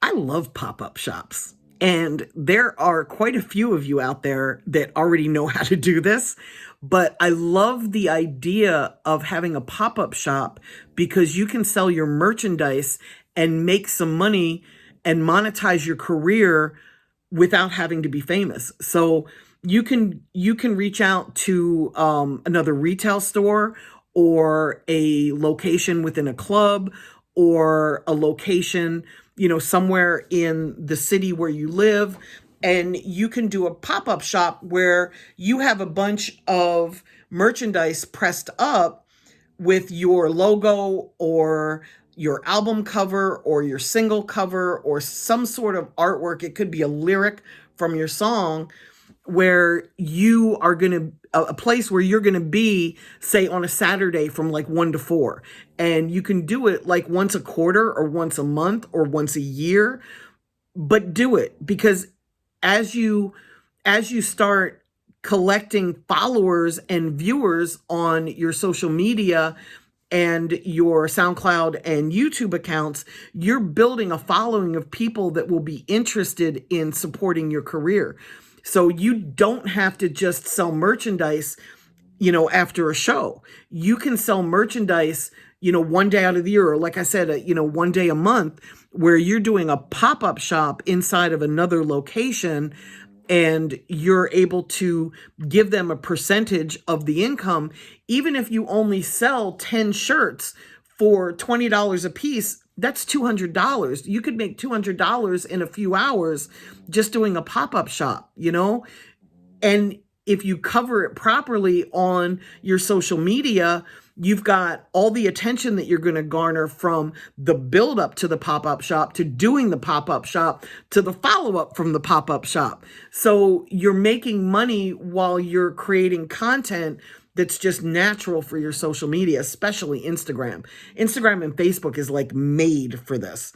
I love pop-up shops. And there are quite a few of you out there that already know how to do this. But I love the idea of having a pop-up shop because you can sell your merchandise and make some money and monetize your career without having to be famous. So you can reach out to another retail store or a location within a club or a location, somewhere in the city where you live, and you can do a pop-up shop where you have a bunch of merchandise pressed up with your logo or your album cover or your single cover or some sort of artwork. It could be a lyric from your song where you are going to a place where you're going to be, say, on a Saturday from like 1 to 4, and you can do it like once a quarter or once a month or once a year, but do it because as you start collecting followers and viewers on your social media and your SoundCloud and YouTube accounts, you're building a following of people that will be interested in supporting your career. So you don't have to just sell merchandise, after a show. You can sell merchandise, one day out of the year, or like I said, one day a month, where you're doing a pop-up shop inside of another location and you're able to give them a percentage of the income. Even if you only sell 10 shirts for $20 a piece, that's $200. You could make $200 in a few hours just doing a pop-up shop, And if you cover it properly on your social media, you've got all the attention that you're going to garner from the build up to the pop-up shop, to doing the pop-up shop, to the follow-up from the pop-up shop. So you're making money while you're creating content that's just natural for your social media, especially Instagram. Instagram and Facebook is like made for this.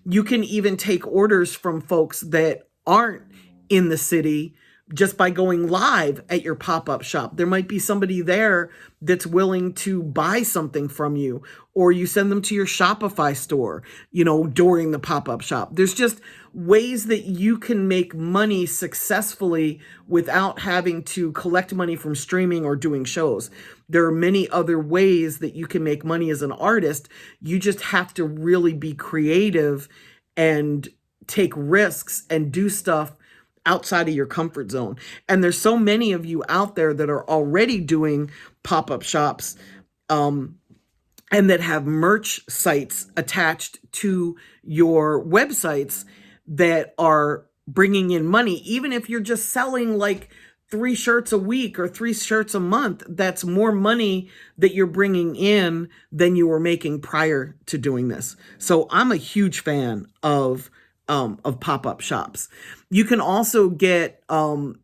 You can even take orders from folks that aren't in the city just by going live at your pop-up shop. There might be somebody there that's willing to buy something from you, or you send them to your Shopify store, during the pop-up shop. There's just ways that you can make money successfully without having to collect money from streaming or doing shows. There are many other ways that you can make money as an artist. You just have to really be creative and take risks and do stuff outside of your comfort zone. And there's so many of you out there that are already doing pop-up shops, and that have merch sites attached to your websites that are bringing in money. Even if you're just selling like 3 shirts a week or 3 shirts a month, that's more money that you're bringing in than you were making prior to doing this. So I'm a huge fan of pop-up shops. You can also get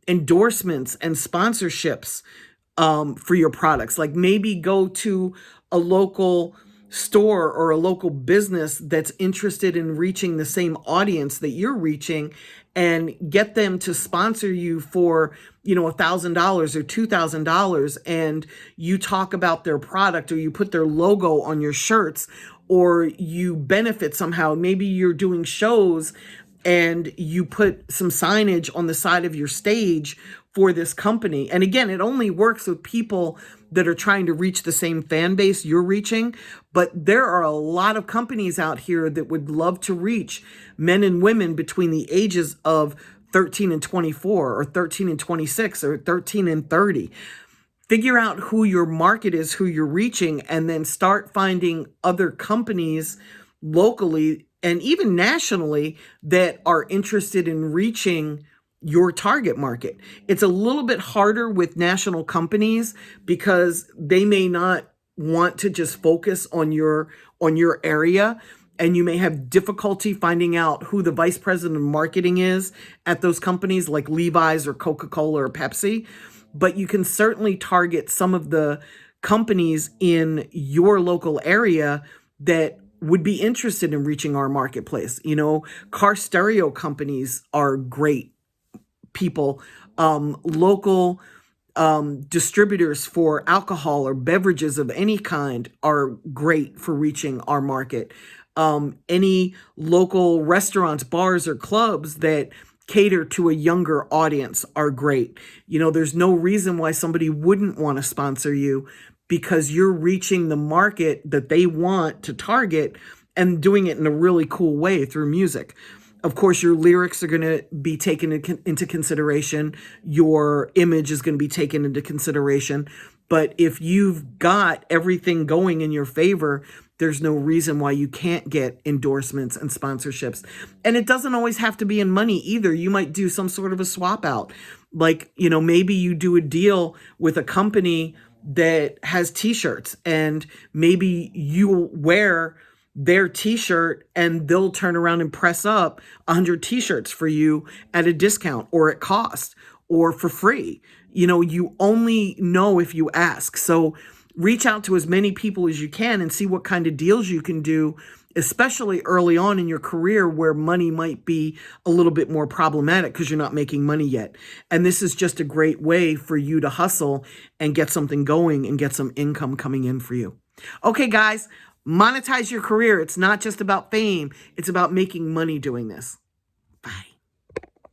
endorsements and sponsorships for your products. Like maybe go to a local store or a local business that's interested in reaching the same audience that you're reaching, and get them to sponsor you for, $1,000 or $2,000, and you talk about their product, or you put their logo on your shirts, or you benefit somehow. Maybe you're doing shows and you put some signage on the side of your stage for this company. And again, it only works with people that are trying to reach the same fan base you're reaching. But there are a lot of companies out here that would love to reach men and women between the ages of 13 and 24, or 13 and 26, or 13 and 30. Figure out who your market is, who you're reaching, and then start finding other companies locally and even nationally that are interested in reaching your target market. It's a little bit harder with national companies because they may not want to just focus on your area, and you may have difficulty finding out who the vice president of marketing is at those companies like Levi's or Coca-Cola or Pepsi. But you can certainly target some of the companies in your local area that would be interested in reaching our marketplace. Car stereo companies are great people. Local distributors for alcohol or beverages of any kind are great for reaching our market. any local restaurants, bars, or clubs that cater to a younger audience are great. There's no reason why somebody wouldn't want to sponsor you, because you're reaching the market that they want to target and doing it in a really cool way through music. Of course, your lyrics are going to be taken into consideration. Your image is going to be taken into consideration. But if you've got everything going in your favor, there's no reason why you can't get endorsements and sponsorships. And it doesn't always have to be in money either. You might do some sort of a swap out. Like, maybe you do a deal with a company that has t-shirts, and maybe you wear their t-shirt and they'll turn around and press up 100 t-shirts for you at a discount or at cost or for free. You only know if you ask. So reach out to as many people as you can and see what kind of deals you can do, especially early on in your career where money might be a little bit more problematic because you're not making money yet. And this is just a great way for you to hustle and get something going and get some income coming in for you. Okay, guys, monetize your career. It's not just about fame. It's about making money doing this.